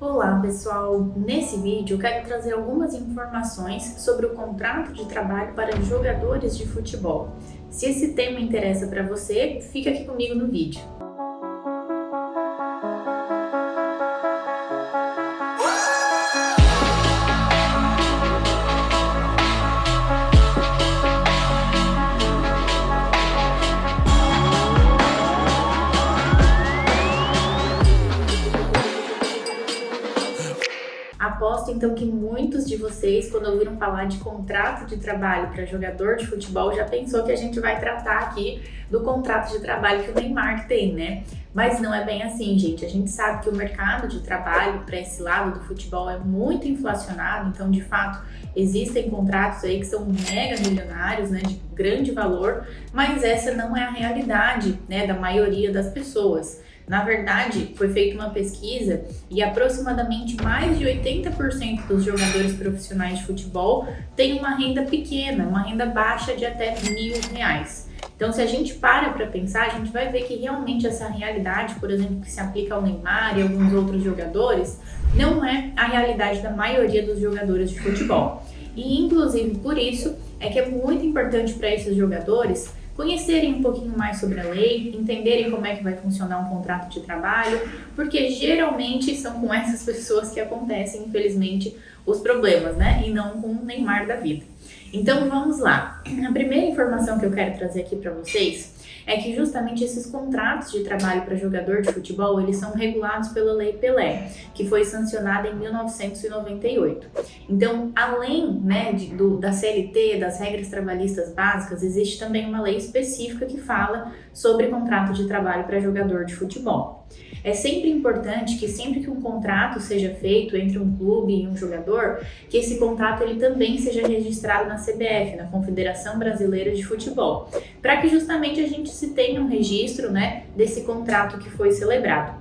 Olá pessoal, nesse vídeo eu quero trazer algumas informações sobre o contrato de trabalho para jogadores de futebol. Se esse tema interessa para você, fica aqui comigo no vídeo. Aposto então que muitos de vocês, quando ouviram falar de contrato de trabalho para jogador de futebol, já pensou que a gente vai tratar aqui do contrato de trabalho que o Neymar tem, né? Mas não é bem assim, gente. A gente sabe que o mercado de trabalho para esse lado do futebol é muito inflacionado, então de fato existem contratos aí que são mega milionários, né, de grande valor, mas essa não é a realidade, né, da maioria das pessoas. Na verdade, foi feita uma pesquisa e aproximadamente mais de 80% dos jogadores profissionais de futebol têm uma renda pequena, uma renda baixa de até R$1.000. Então, se a gente para pensar, a gente vai ver que realmente essa realidade, por exemplo, que se aplica ao Neymar e alguns outros jogadores, não é a realidade da maioria dos jogadores de futebol. E, inclusive, por isso é que é muito importante para esses jogadores conhecerem um pouquinho mais sobre a lei, entenderem como é que vai funcionar um contrato de trabalho, porque geralmente são com essas pessoas que acontecem, infelizmente, os problemas, né? E não com o Neymar da vida. Então vamos lá. A primeira informação que eu quero trazer aqui para vocês é que justamente esses contratos de trabalho para jogador de futebol, eles são regulados pela Lei Pelé, que foi sancionada em 1998. Então, além, né, da CLT, das regras trabalhistas básicas, existe também uma lei específica que fala sobre contrato de trabalho para jogador de futebol. É sempre importante que sempre que um contrato seja feito entre um clube e um jogador, que esse contrato ele também seja registrado na CBF, na Confederação Brasileira de Futebol, para que justamente a gente se tenha um registro, né, desse contrato que foi celebrado.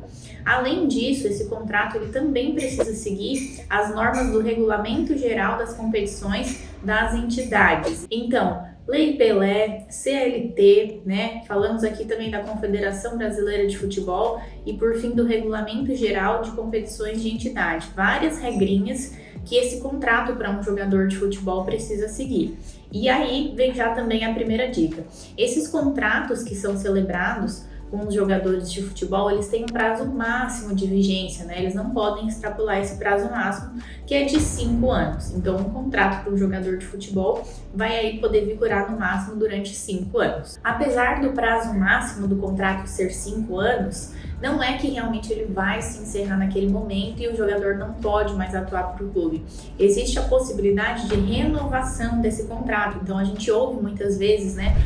Além disso, esse contrato ele também precisa seguir as normas do Regulamento Geral das Competições das entidades. Então, Lei Pelé, CLT, né? Falamos aqui também da Confederação Brasileira de Futebol e, por fim, do Regulamento Geral de Competições de Entidade. Várias regrinhas que esse contrato para um jogador de futebol precisa seguir. E aí vem já também a primeira dica. Esses contratos que são celebrados com os jogadores de futebol, eles têm um prazo máximo de vigência, né? Eles não podem extrapolar esse prazo máximo, que é de 5 anos. Então, um contrato para um jogador de futebol vai aí poder vigorar no máximo durante 5 anos. Apesar do prazo máximo do contrato ser 5 anos, não é que realmente ele vai se encerrar naquele momento e o jogador não pode mais atuar para o clube. Existe a possibilidade de renovação desse contrato. Então, a gente ouve muitas vezes, né?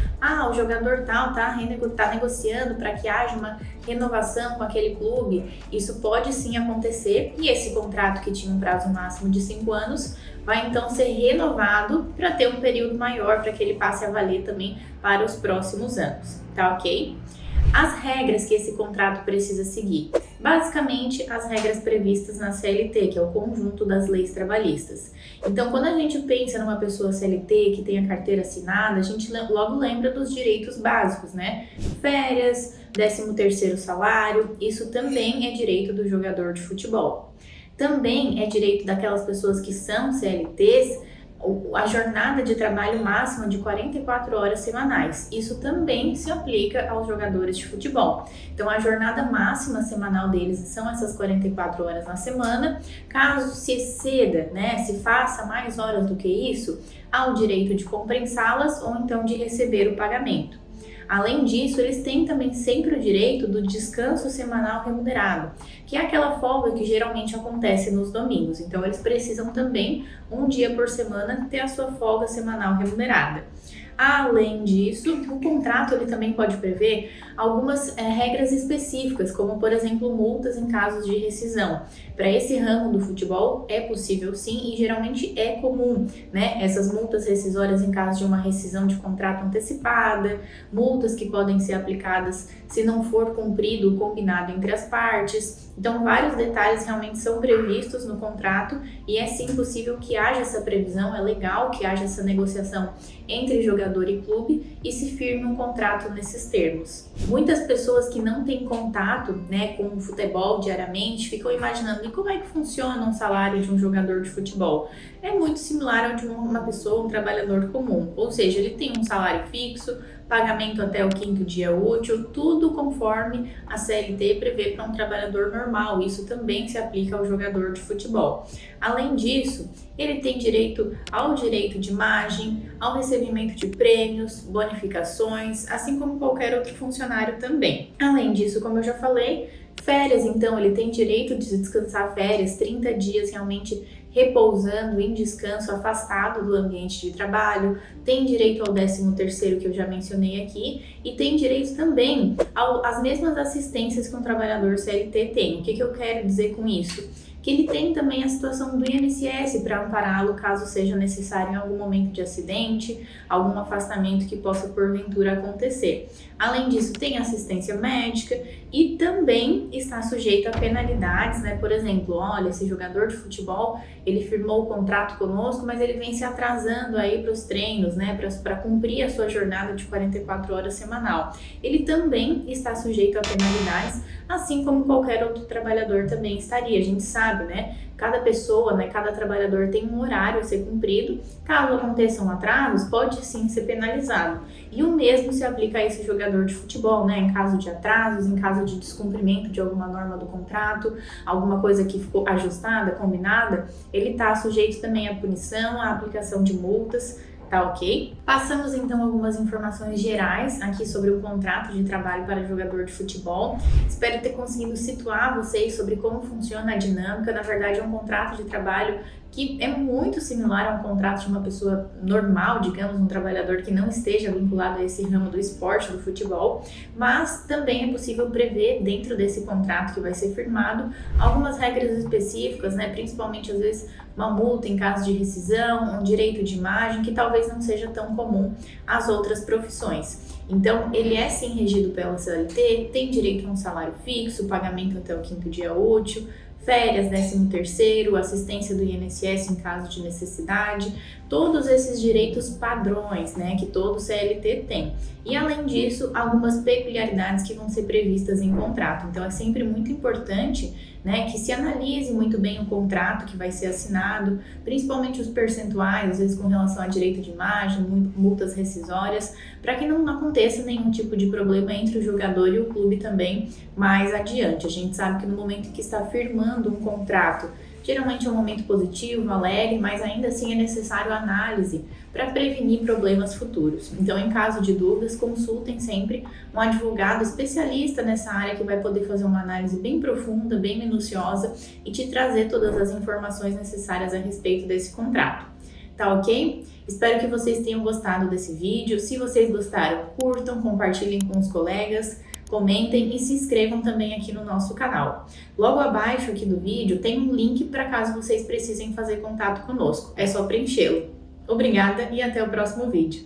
O jogador tal tá negociando para que haja uma renovação com aquele clube. Isso pode sim acontecer e esse contrato que tinha um prazo máximo de 5 anos vai então ser renovado para ter um período maior, para que ele passe a valer também para os próximos anos, tá ok? As regras que esse contrato precisa seguir. Basicamente, as regras previstas na CLT, que é o conjunto das leis trabalhistas. Então, quando a gente pensa numa pessoa CLT que tem a carteira assinada, a gente logo lembra dos direitos básicos, né? Férias, 13º salário, isso também é direito do jogador de futebol. Também é direito daquelas pessoas que são CLTs, a jornada de trabalho máxima de 44 horas semanais. Isso também se aplica aos jogadores de futebol. Então, a jornada máxima semanal deles são essas 44 horas na semana. Caso se exceda, né, se faça mais horas do que isso, há o direito de compensá-las ou então de receber o pagamento. Além disso, eles têm também sempre o direito do descanso semanal remunerado, que é aquela folga que geralmente acontece nos domingos. Então, eles precisam também, um dia por semana, ter a sua folga semanal remunerada. Além disso, o contrato ele também pode prever algumas regras específicas, como, por exemplo, multas em casos de rescisão. Para esse ramo do futebol é possível sim e geralmente é comum, né? Essas multas rescisórias em caso de uma rescisão de contrato antecipada, multas que podem ser aplicadas se não for cumprido o combinado entre as partes. Então, vários detalhes realmente são previstos no contrato e é sim possível que haja essa previsão, é legal que haja essa negociação entre jogador e clube e se firme um contrato nesses termos. Muitas pessoas que não têm contato, né, com o futebol diariamente ficam imaginando e como é que funciona um salário de um jogador de futebol. É muito similar ao de uma pessoa, um trabalhador comum, ou seja, ele tem um salário fixo, pagamento até o 5º dia útil, tudo conforme a CLT prevê para um trabalhador normal. Isso também se aplica ao jogador de futebol. Além disso, ele tem direito ao direito de imagem, ao recebimento de prêmios, bonificações, assim como qualquer outro funcionário também. Além disso, como eu já falei, férias, então ele tem direito de descansar férias, 30 dias realmente repousando em descanso, afastado do ambiente de trabalho, tem direito ao 13º que eu já mencionei aqui e tem direito também às mesmas assistências que um trabalhador CLT tem. O que eu quero dizer com isso? Que ele tem também a situação do INSS para ampará-lo caso seja necessário em algum momento de acidente, algum afastamento que possa porventura acontecer. Além disso, tem assistência médica e também está sujeito a penalidades, né? Por exemplo, olha, esse jogador de futebol, ele firmou o contrato conosco, mas ele vem se atrasando aí para os treinos, né? Para cumprir a sua jornada de 44 horas semanal. Ele também está sujeito a penalidades, assim como qualquer outro trabalhador também estaria. A gente sabe, né? Cada pessoa, né, cada trabalhador tem um horário a ser cumprido. Caso aconteçam atrasos, pode sim ser penalizado. E o mesmo se aplica a esse jogador de futebol, né? Em caso de atrasos, em caso de descumprimento de alguma norma do contrato, alguma coisa que ficou ajustada, combinada, ele está sujeito também à punição, à aplicação de multas. Tá ok? Passamos então algumas informações gerais aqui sobre o contrato de trabalho para jogador de futebol. Espero ter conseguido situar vocês sobre como funciona a dinâmica. Na verdade, é um contrato de trabalho que é muito similar a um contrato de uma pessoa normal, digamos, um trabalhador que não esteja vinculado a esse ramo do esporte, do futebol, mas também é possível prever dentro desse contrato que vai ser firmado algumas regras específicas, né, principalmente às vezes uma multa em caso de rescisão, um direito de imagem que talvez não seja tão comum às outras profissões. Então, ele é sim regido pela CLT, tem direito a um salário fixo, pagamento até o 5º dia útil, férias, 13º, assistência do INSS em caso de necessidade, todos esses direitos padrões, né, que todo CLT tem. E além disso, algumas peculiaridades que vão ser previstas em contrato. Então é sempre muito importante, né, que se analise muito bem o contrato que vai ser assinado, principalmente os percentuais, às vezes com relação a direito de imagem, multas rescisórias, para que não aconteça nenhum tipo de problema entre o jogador e o clube também mais adiante. A gente sabe que no momento em que está firmando um contrato, geralmente é um momento positivo, alegre, mas ainda assim é necessário análise para prevenir problemas futuros. Então, em caso de dúvidas, consultem sempre um advogado especialista nessa área que vai poder fazer uma análise bem profunda, bem minuciosa e te trazer todas as informações necessárias a respeito desse contrato. Tá ok? Espero que vocês tenham gostado desse vídeo. Se vocês gostaram, curtam, compartilhem com os colegas, comentem e se inscrevam também aqui no nosso canal. Logo abaixo aqui do vídeo tem um link para caso vocês precisem fazer contato conosco. É só preenchê-lo. Obrigada e até o próximo vídeo.